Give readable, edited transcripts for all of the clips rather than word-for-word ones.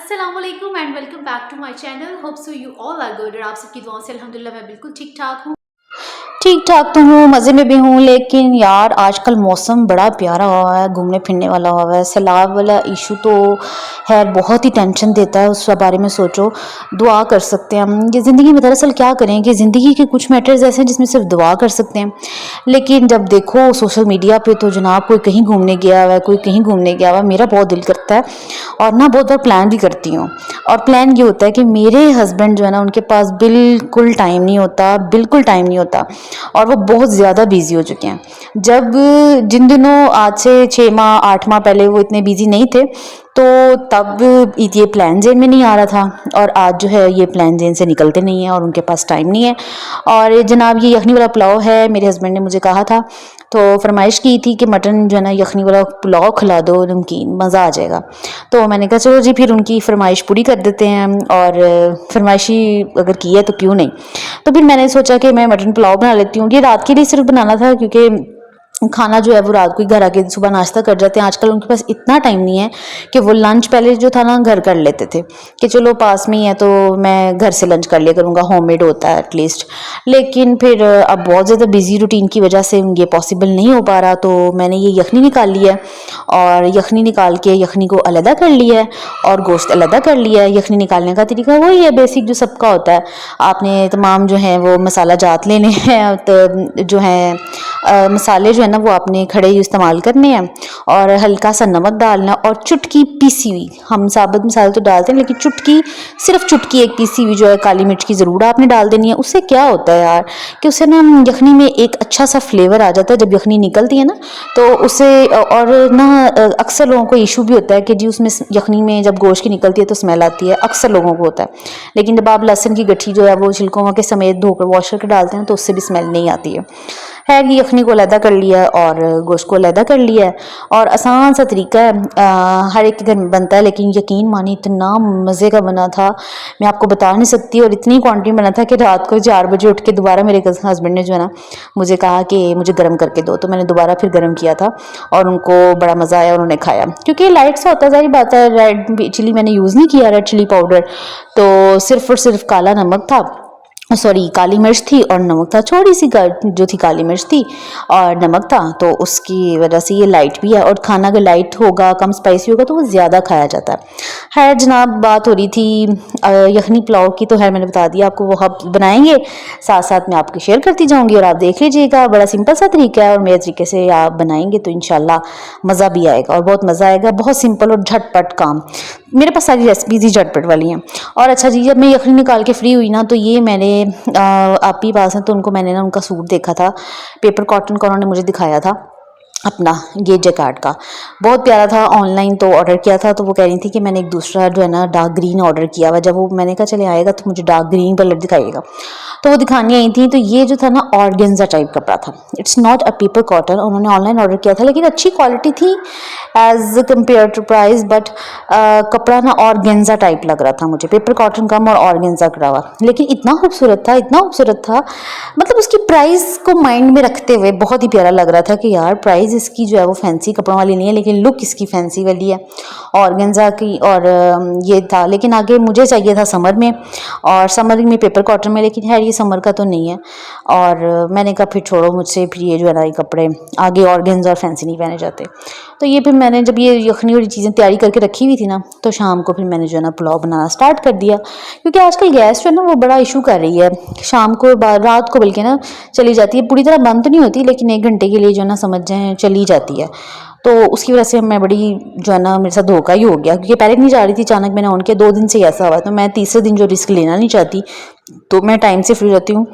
अस्सलामुअलैकुम and welcome back to my channel. Hope so you all are good. और आप सबकी दुआओं से अल्हम्दुलिल्लाह मैं बिल्कुल ठीक ठाक हूँ। ठीक ठाक तो हूँ, मज़े में भी हूँ, लेकिन यार आजकल मौसम बड़ा प्यारा हुआ है, घूमने फिरने वाला हुआ है। सैलाब वाला इशू तो है, बहुत ही टेंशन देता है। उस बारे में सोचो, दुआ कर सकते हैं हम। ये ज़िंदगी में दरअसल क्या करें कि ज़िंदगी के कुछ मैटर्स ऐसे हैं जिसमें सिर्फ दुआ कर सकते हैं। लेकिन जब देखो सोशल मीडिया पे तो जनाब कोई कहीं घूमने गया हुआ है, कोई कहीं घूमने गया हुआ है, मेरा बहुत दिल करता है और ना बहुत बार प्लान भी करती हूँ। और प्लान ये होता है कि मेरे हस्बैंड जो है ना, उनके पास बिल्कुल टाइम नहीं होता, बिल्कुल टाइम नहीं होता, और वो बहुत ज़्यादा बिजी हो चुके हैं। जब जिन दिनों आज से 6 माह 8 माह पहले वो इतने बिजी नहीं थे, तो तब ये प्लान जेन में नहीं आ रहा था, और आज जो है ये प्लान जेन से निकलते नहीं है और उनके पास टाइम नहीं है। और जनाब ये यखनी वाला पुलाव है, मेरे हस्बैंड ने मुझे कहा था, तो फरमाइश की थी कि मटन जो है ना यखनी वाला पुलाव खिला दो, नमकीन, मज़ा आ जाएगा। तो मैंने कहा चलो जी, फिर उनकी फरमाइश पूरी कर देते हैं, और फरमाइशी अगर की है तो क्यों नहीं। तो फिर मैंने सोचा कि मैं मटन पुलाव बना लेती हूँ। ये रात के लिए सिर्फ बनाना था, क्योंकि खाना जो है वो रात को ही घर आके सुबह नाश्ता कर जाते हैं। आजकल उनके पास इतना टाइम नहीं है कि वो लंच पहले जो था ना घर कर लेते थे कि चलो पास में ही है तो मैं घर से लंच कर लिया करूँगा, होममेड होता है एटलीस्ट। लेकिन फिर अब बहुत ज़्यादा बिजी रूटीन की वजह से ये पॉसिबल नहीं हो पा रहा, तो मैंने ये यखनी निकाल लिया है, और यखनी निकाल के यखनी को अलहदा कर लिया है और गोश्त अलहदा कर लिया है। यखनी निकालने का तरीका वही है बेसिक जो सबका होता है। आपने तमाम जो है वो मसाला जात लेने हैं, तो जो है मसाले जो है ना वो आपने खड़े ही इस्तेमाल करने हैं, और हल्का सा नमक डालना, और चुटकी पीसी हुई, हम साबुत मसाले तो डालते हैं लेकिन चुटकी, सिर्फ चुटकी एक पीसी हुई जो है काली मिर्च की ज़रूर आपने डाल देनी है। उससे क्या होता है यार कि उससे ना यखनी में एक अच्छा सा फ्लेवर आ जाता है जब यखनी निकलती है ना, तो उससे। और ना अक्सर लोगों को इशू भी होता है कि जी उसमें यखनी में जब गोश्त की निकलती है तो स्मेल आती है, अक्सर लोगों को होता है। लेकिन जब आप लहसुन की गट्ठी जो है वो छिलकों के समेत धोकर वॉश करके डालते हैं तो उससे भी स्मेल नहीं आती है। खैर ये यखनी को अलहदा कर लिया है और गोश्त को अलहदा कर लिया है, और आसान सा तरीका है, हर एक के घर में बनता है, लेकिन यकीन मानी इतना मज़े का बना था, मैं आपको बता नहीं सकती। और इतनी क्वांटिटी बना था कि रात को 4 बजे उठ के दोबारा मेरे हस्बैंड ने जो है ना मुझे कहा कि मुझे गर्म करके दो, तो मैंने दोबारा फिर गर्म किया था और उनको बड़ा मज़ा आया, उन्होंने खाया। क्योंकि लाइट सा होता है, सारी बात है, रेड चिली मैंने यूज़ नहीं किया, रेड चिली पाउडर, तो सिर्फ और सिर्फ काला नमक था, सॉरी काली मिर्च थी और नमक था, थोड़ी सी जो थी काली मिर्च थी और नमक था, तो उसकी वजह से ये लाइट भी है। और खाना अगर लाइट होगा, कम स्पाइसी होगा, तो वो ज़्यादा खाया जाता है। खैर जनाब बात हो रही थी यखनी पुलाव की, तो खैर मैंने बता दिया आपको, वो हम बनाएंगे, साथ साथ मैं आपको शेयर करती जाऊँगी और आप देख लीजिएगा। बड़ा सिंपल सा तरीका है और मेरे तरीके से आप बनाएंगे तो इंशाल्लाह मज़ा भी आएगा और बहुत मज़ा आएगा। बहुत सिंपल और झटपट काम, मेरे पास सारी रेसिपीज़ ही झटपट वाली हैं। और अच्छा जी, जब मैं यखनी निकाल के फ्री हुई ना, तो ये मैंने आप ही पास हैं तो उनको मैंने ना उनका सूट देखा था, पेपर कॉटन का, उन्होंने मुझे दिखाया था अपना, ये जैकार्ड का, बहुत प्यारा था। ऑनलाइन तो ऑर्डर किया था, तो वो कह रही थी कि मैंने एक दूसरा जो है ना डार्क ग्रीन ऑर्डर किया हुआ। जब वो मैंने कहा चले आएगा तो मुझे डार्क ग्रीन कलर दिखाइएगा, तो वो दिखाने आई थी। तो ये जो था ना ऑर्गेन्जा टाइप कपड़ा था, it's not a paper cotton. उन्होंने ऑनलाइन ऑर्डर किया था लेकिन अच्छी क्वालिटी थी as compare to price, but कपड़ा ना ऑर्गेन्जा टाइप लग रहा था मुझे, पेपर कॉटन कम और ऑर्गेन्जा कपड़ा हुआ, लेकिन इतना खूबसूरत था, इतना खूबसूरत था, मतलब उसकी प्राइस को माइंड में रखते हुए बहुत ही प्यारा लग रहा था कि यार प्राइस इसकी जो है वो फैंसी कपड़ों वाली नहीं है, लेकिन लुक इसकी फैंसी वाली है ऑर्गेन्जा की। और ये था, लेकिन आगे मुझे चाहिए था समर में, और समर में पेपर कॉटन में, लेकिन खैर ये समर का तो नहीं है। और मैंने कहा फिर छोड़ो, मुझसे फिर ये जो है ना ये कपड़े आगे ऑर्गेन्जा और फैंसी नहीं पहने जाते। तो ये फिर मैंने जब ये यखनी वाली चीज़ें तैयारी करके रखी हुई थी ना, तो शाम को फिर मैंने जो है ना पुलाव बनाना स्टार्ट कर दिया, क्योंकि आजकल गैस जो है ना वो बड़ा इशू कर रही है। शाम को रात को बल्कि ना चली जाती है, पूरी तरह बंद तो नहीं होती, लेकिन 1 घंटे के लिए जो है ना समझ जाए चली जाती है। तो उसकी वजह से मैं बड़ी जो है ना मेरे साथ धोखा ही हो गया, क्योंकि पहले नहीं जा रही थी, अचानक मैंने ऑन किया, 2 दिन से ऐसा हुआ, तो मैं तीसरे दिन जो रिस्क लेना नहीं चाहती, तो मैं टाइम से फ्री रहती हूँ।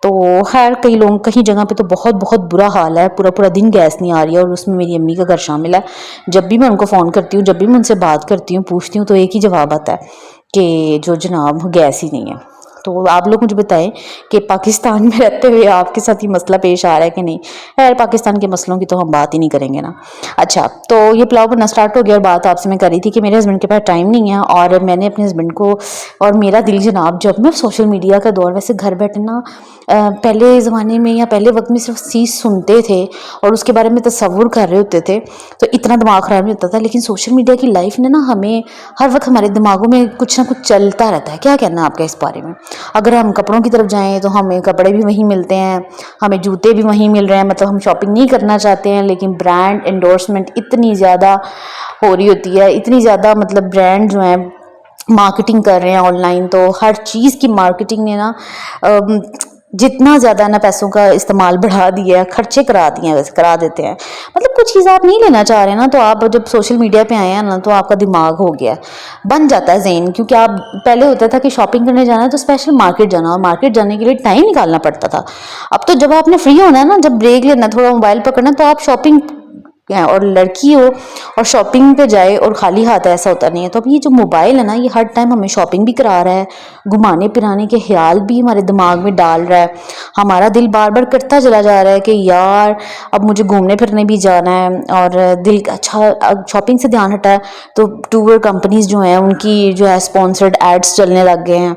तो खैर कई लोग कहीं जगह पे तो बहुत बहुत बुरा हाल है, पूरा पूरा दिन गैस नहीं आ रही है, और उसमें मेरी अम्मी का घर शामिल है। जब भी मैं उनको फ़ोन करती हूँ, जब भी मैं उनसे बात करती हूँ, पूछती हूँ, तो एक ही जवाब आता है कि जो जनाब गैस ही नहीं है। तो आप लोग मुझे बताएं कि पाकिस्तान में रहते हुए आपके साथ ये मसला पेश आ रहा है कि नहीं। खैर पाकिस्तान के मसलों की तो हम बात ही नहीं करेंगे ना। अच्छा, तो ये पुलाव बनना स्टार्ट हो गया और बात आपसे मैं करी थी कि मेरे हस्बैंड के पास टाइम नहीं है और मैंने अपने हस्बैंड को, और मेरा दिल जनाब, जब मैं सोशल मीडिया का दौर, वैसे घर बैठे ना पहले ज़माने में या पहले वक्त में सिर्फ चीज़ सुनते थे और उसके बारे में तसव्वुर कर रहे होते थे तो इतना दिमाग ख़राब नहीं होता था। लेकिन सोशल मीडिया की लाइफ ने ना हमें हर वक्त हमारे दिमागों में कुछ ना कुछ चलता रहता है। क्या कहना है आपका इस बारे में? अगर हम कपड़ों की तरफ जाएं तो हमें कपड़े भी वहीं मिलते हैं, हमें जूते भी वहीं मिल रहे हैं, मतलब हम शॉपिंग नहीं करना चाहते हैं लेकिन ब्रांड एंडोर्समेंट इतनी ज़्यादा हो रही होती है, इतनी ज़्यादा मतलब ब्रांड जो है मार्केटिंग कर रहे हैं ऑनलाइन। तो हर चीज़ की मार्केटिंग ने ना जितना ज़्यादा ना पैसों का इस्तेमाल बढ़ा दिया है, खर्चे करा दिए हैं, वैसे करा देते हैं। मतलब कुछ चीज़ आप नहीं लेना चाह रहे ना तो आप जब सोशल मीडिया पे आए हैं ना तो आपका दिमाग हो गया बन जाता है ज़हन, क्योंकि आप पहले होता था कि शॉपिंग करने जाना है तो स्पेशल मार्केट जाना, और मार्केट जाने के लिए टाइम निकालना पड़ता था। अब तो जब आपने फ्री होना है ना, जब ब्रेक लेना, थोड़ा मोबाइल पकड़ना, तो आप शॉपिंग हैं और लड़की हो और शॉपिंग पे जाए और खाली हाथ है, ऐसा होता नहीं है। तो अब ये जो मोबाइल है ना, ये हर टाइम हमें शॉपिंग भी करा रहा है, घुमाने फिराने के ख्याल भी हमारे दिमाग में डाल रहा है। हमारा दिल बार बार करता चला जा रहा है कि यार अब मुझे घूमने फिरने भी जाना है। और दिल अच्छा, शॉपिंग से ध्यान हटा है तो टूर कंपनीज जो हैं उनकी जो है स्पॉन्सर्ड एड्स चलने लग गए हैं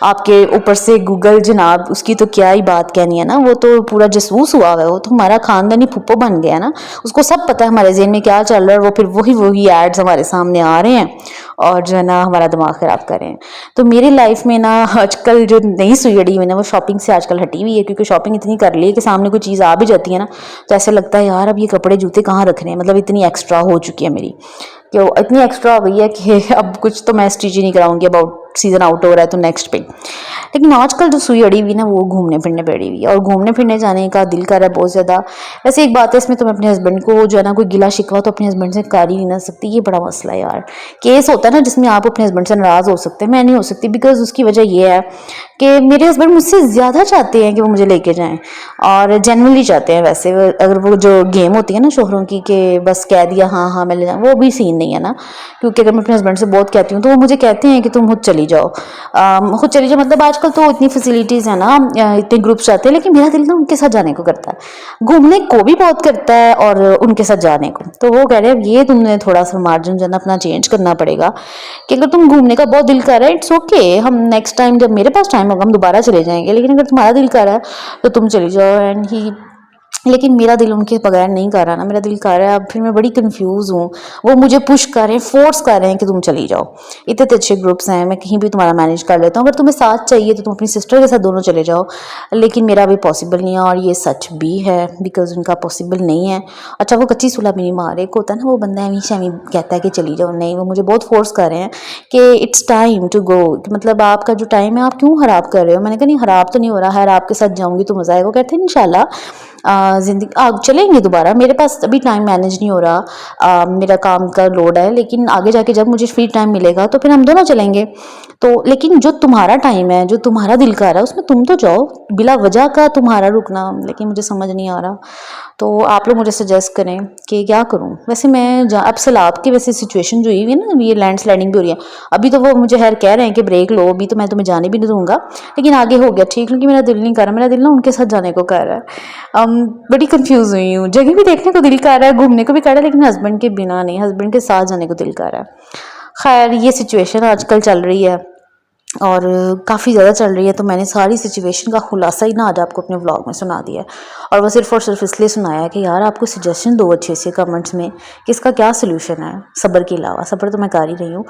आपके ऊपर से। गूगल जनाब, उसकी तो क्या ही बात कहनी है ना, वो तो पूरा जासूस हुआ है, वो तो हमारा खानदानी फुप्पो बन गया ना। उसको सब पता है हमारे ज़हन में क्या चल रहा है, और वो फिर वही एड्स हमारे सामने आ रहे हैं और जो है ना हमारा दिमाग ख़राब कर रहे हैं। तो मेरी लाइफ में ना आजकल जो नई सुई अड़ी हुई ना वो शॉपिंग से आजकल हटी हुई है, क्योंकि शॉपिंग इतनी कर ली है कि सामने कोई चीज़ आ भी जाती है ना तो ऐसा लगता है यार अब ये कपड़े जूते कहाँ रखने हैं, मतलब इतनी एक्स्ट्रा हो चुकी है मेरी, कि इतनी एक्स्ट्रा हो गई है कि अब कुछ तो मैं स्टिच ही नहीं कराऊंगी, अबाउट सीज़न आउट हो रहा है तो नेक्स्ट पे। लेकिन आजकल जो सुई अड़ी हुई ना वो घूमने फिरने पे अड़ी हुई है, और घूमने फिरने जाने का दिल कर रहा है बहुत ज़्यादा। वैसे एक बात है इसमें, तो मैं अपने हस्बैंड को जो है ना कोई गिला शिकवा तो अपने हस्बैंड से कर ही नहीं ना सकती, ये बड़ा मसला है यार। केस होता है ना जिसमें आप अपने हस्बैंड से नाराज़ हो सकते हैं, मैं नहीं हो सकती, बिकॉज उसकी वजह ये है कि मेरे हस्बैंड मुझसे ज़्यादा चाहते हैं कि वो मुझे लेके जाएं, और जेनरली चाहते हैं। वैसे अगर वो जो गेम होती है ना शोहरों की कि बस कह दिया हाँ हाँ मैं ले जाऊँ, वो भी सीन नहीं है ना। क्योंकि अगर मैं अपने हस्बैंड से बहुत कहती हूँ तो वो मुझे कहते हैं कि तुम खुद चली जाओ, खुद चली जाओ। मतलब आजकल तो इतनी फैसिलिटीज़ है ना, इतने ग्रुप्स आते हैं, लेकिन मेरा दिल ना उनके साथ जाने को करता है, घूमने को भी बहुत करता है और उनके साथ जाने को। तो वो कह रहे हैं ये तुमने थोड़ा सा मार्जिन जो है ना अपना चेंज करना पड़ेगा, कि अगर तुम घूमने का बहुत दिल कर रहा है इट्स ओके, हम नेक्स्ट टाइम जब मेरे पास टाइम होगा हम दोबारा चले जाएंगे, लेकिन अगर तुम्हारा दिल कर रहा है तो तुम चली जाओ। एंड ही, लेकिन मेरा दिल उनके बगैर नहीं कर रहा ना, मेरा दिल कर रहा है। अब फिर मैं बड़ी कंफ्यूज हूँ, वो मुझे पुश कर रहे हैं, फोर्स कर रहे हैं कि तुम चली जाओ, इतने अच्छे ग्रुप्स हैं, मैं कहीं भी तुम्हारा मैनेज कर लेता हूँ, अगर तुम्हें साथ चाहिए तो तुम अपनी सिस्टर के साथ दोनों चले जाओ। लेकिन मेरा भी पॉसिबल नहीं है, और ये सच भी है बिकॉज उनका पॉसिबल नहीं है। अच्छा, वो कच्ची सुलह भी नहीं मार, एक होता है ना वो बंदा हमेशा कहता है कि चली जाओ, नहीं, वो मुझे बहुत फोर्स कर रहे हैं कि इट्स टाइम टू गो, मतलब आपका जो टाइम है आप क्यों खराब कर रहे हो। मैंने कहा नहीं, खराब तो नहीं हो रहा है, आपके साथ जाऊँगी तो मज़ा आएगा। वो कहते हैं इंशाल्लाह ज़िंदगी चलेंगे दोबारा, मेरे पास अभी टाइम मैनेज नहीं हो रहा, मेरा काम का लोड है, लेकिन आगे जाके जब मुझे फ्री टाइम मिलेगा तो फिर हम दोनों चलेंगे। तो लेकिन जो तुम्हारा टाइम है, जो तुम्हारा दिल कर रहा है उसमें तुम तो जाओ, बिला वजह का तुम्हारा रुकना लेकिन मुझे समझ नहीं आ रहा। तो आप लोग मुझे सजेस्ट करें कि क्या करूं। वैसे मैं अब सैलाब की वैसे सिचुएशन जो हुई है ना, ये लैंड स्लाइडिंग भी हो रही है, अभी तो वो मुझे खैर कह रहे हैं कि ब्रेक लो, अभी तो मैं तुम्हें जाने भी नहीं दूंगा, लेकिन आगे हो गया ठीक, क्योंकि मेरा दिल नहीं कर रहा, मेरा दिल ना उनके साथ जाने को कर रहा है। बड़ी कंफ्यूज हुई हूँ, जगह भी देखने को दिल कर रहा है, घूमने को भी कर रहा है, लेकिन हस्बैंड के बिना नहीं, हस्बैंड के साथ जाने को दिल कर रहा है। खैर ये सिचुएशन आजकल चल रही है और काफ़ी ज़्यादा चल रही है, तो मैंने सारी सिचुएशन का खुलासा ही ना आज आपको अपने व्लॉग में सुना दिया है। और वो सिर्फ और सिर्फ इसलिए सुनाया है कि यार आपको सजेशन दो अच्छे से कमेंट्स में कि इसका क्या सोल्यूशन है, सब्र के अलावा। सब्र तो मैं कर ही रही हूँ,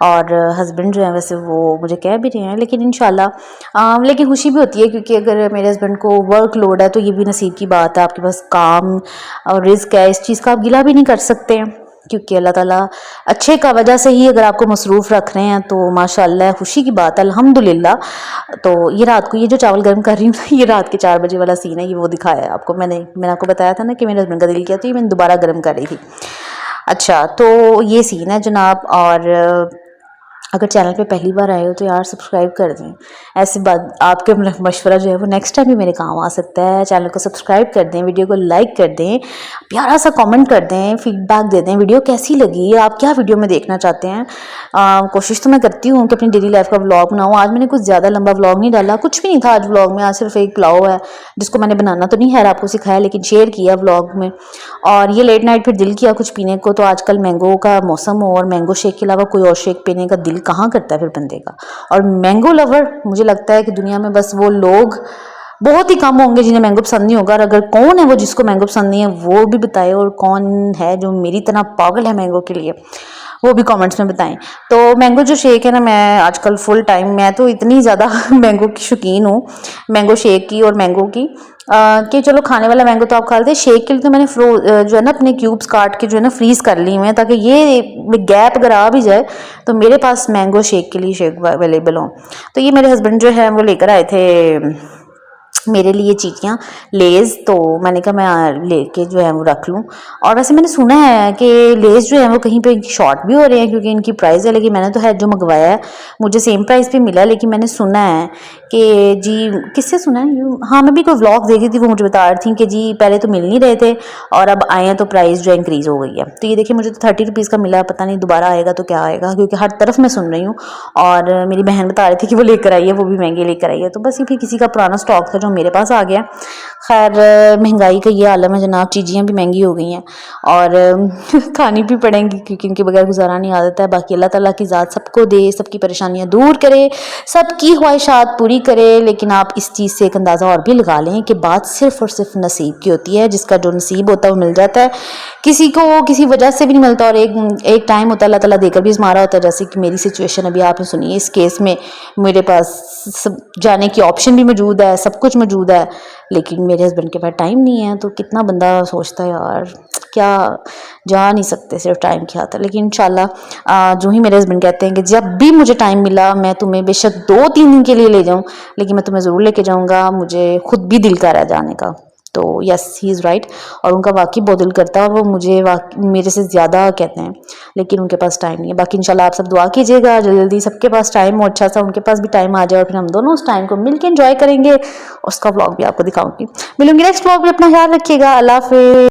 और हस्बैंड जो है वैसे वो मुझे कह भी रहे हैं, लेकिन इंशाल्लाह लेकिन खुशी भी होती है, क्योंकि अगर मेरे हस्बैंड को वर्क लोड है तो ये भी नसीब की बात है, आपके पास काम और रिस्क है, इस चीज़ का आप गिला भी नहीं कर सकते हैं, क्योंकि अल्लाह ताला अच्छे का वजह से ही अगर आपको मसरूफ़ रख रहे हैं तो माशाल्लाह खुशी की बात है, अल्हम्दुलिल्लाह। तो ये रात को ये जो चावल गर्म कर रही हूँ ये रात के 4 बजे वाला सीन है, ये वो दिखाया है आपको। मैंने आपको बताया था ना कि मेरे हस्बैंड का दिल किया तो ये मैंने दोबारा गर्म कर रही थी। अच्छा, तो ये सीन है जनाब, और अगर चैनल पे पहली बार आए हो तो यार सब्सक्राइब कर दें। ऐसी बात आपके मशवरा जो है वो नेक्स्ट टाइम भी मेरे काम आ सकता है। चैनल को सब्सक्राइब कर दें, वीडियो को लाइक कर दें, प्यारा सा कमेंट कर दें, फीडबैक दे दें, वीडियो कैसी लगी, आप क्या वीडियो में देखना चाहते हैं। कोशिश तो मैं करती हूँ कि अपनी डेली लाइफ का व्लॉग बनाऊँ। आज मैंने कुछ ज़्यादा लंबा व्लॉग नहीं डाला, कुछ भी नहीं था आज व्लॉग में। आज सिर्फ एक पुलाव है जिसको मैंने बनाना तो नहीं है, आपको सिखाया, लेकिन शेयर किया व्लॉग में। और ये लेट नाइट फिर दिल किया कुछ पीने को, तो आजकल मैंगो का मौसम हो और मैंगो शेक के अलावा कोई और शेक पीने का दिल कहाँ करता है फिर बंदे का। और मैंगो लवर मुझे लगता है कि दुनिया में बस वो लोग बहुत ही कम होंगे जिन्हें मैंगो पसंद नहीं होगा। और अगर कौन है वो जिसको मैंगो पसंद नहीं है वो भी बताए, और कौन है जो मेरी तरह पागल है मैंगो के लिए वो भी कमेंट्स में बताएं। तो मैंगो जो शेक है ना, मैं आजकल फुल टाइम, मैं तो इतनी ज़्यादा मैंगो की शौकीन हूँ, मैंगो शेक की और मैंगो की, कि चलो खाने वाला मैंगो तो आप खा लेते हैं, शेक के लिए तो मैंने जो है ना अपने क्यूब्स काट के जो है ना फ्रीज़ कर ली हुए हैं, ताकि ये गैप अगर आ भी जाए तो मेरे पास मैंगो शेक के लिए शेक अवेलेबल हो। तो ये मेरे हस्बैंड जो है वो लेकर आए थे मेरे लिए चीज़ियाँ लेज़, तो मैंने कहा मैं लेके जो है वो रख लूँ। और वैसे मैंने सुना है कि लेज़ जो है वो कहीं पे शॉर्ट भी हो रहे हैं क्योंकि इनकी प्राइस है, लेकिन मैंने तो है जो मंगवाया है मुझे सेम प्राइस पे मिला, लेकिन मैंने सुना है कि जी, किससे सुना है, हाँ मैं भी कोई व्लॉग देख रही थी, वो मुझे बता रही थी कि जी पहले तो मिल नहीं रहे थे और अब आए हैं तो प्राइस जो इंक्रीज़ हो गई है। तो ये देखिए मुझे तो 30 रुपीज़ का मिला, पता नहीं दोबारा आएगा तो क्या आएगा, क्योंकि हर तरफ मैं सुन रही हूँ। और मेरी बहन बता रही थी कि वो लेकर आई है, वो भी महंगी लेकर आई है, तो बस ये फिर किसी का पुराना स्टॉक था जो मेरे पास आ गया। खैर महंगाई का ये आलम है जनाब, चीज़ें भी महंगी हो गई हैं और खानी भी पड़ेंगी क्योंकि इनके बगैर गुजारा नहीं आदत है। बाकी अल्लाह ताला की ज़ात सबको दे, सबकी परेशानियां दूर करे, सबकी ख्वाहिशात पूरी करे। लेकिन आप इस चीज़ से एक अंदाज़ा और भी लगा लें कि बात सिर्फ और सिर्फ नसीब की होती है, जिसका जो नसीब होता है वो मिल जाता है, किसी को किसी वजह से भी नहीं मिलता। और एक टाइम होता है अल्लाह ताला देकर भी इस्मारा होता है, जैसे कि मेरी सिचुएशन अभी आपने सुनी। इस केस में मेरे पास सब जाने की ऑप्शन भी मौजूद है, सब कुछ मौजूद है, लेकिन मेरे हस्बैंड के पास टाइम नहीं है। तो कितना बंदा सोचता है यार, क्या जा नहीं सकते सिर्फ टाइम की खातिर। लेकिन इंशाल्लाह जो ही मेरे हस्बैंड कहते हैं कि जब भी मुझे टाइम मिला मैं तुम्हें बेशक 2-3 दिन के लिए ले जाऊं, लेकिन मैं तुम्हें ज़रूर लेके जाऊंगा, मुझे खुद भी दिल कर रहा है जाने का। तो यस, ही इज़ राइट, और उनका वाकई बहुत दिल करता है और वो मुझे मेरे से ज़्यादा कहते हैं, लेकिन उनके पास टाइम नहीं है। बाकी इंशाल्लाह आप सब दुआ कीजिएगा जल्दी जल्दी सबके पास टाइम हो, अच्छा सा उनके पास भी टाइम आ जाए और फिर हम दोनों उस टाइम को मिलकर एंजॉय करेंगे। उसका व्लॉग भी आपको दिखाऊंगी। मिलूंगी नेक्स्ट व्लॉग में, अपना ख्याल रखिएगा, अल्लाह हाफिज़।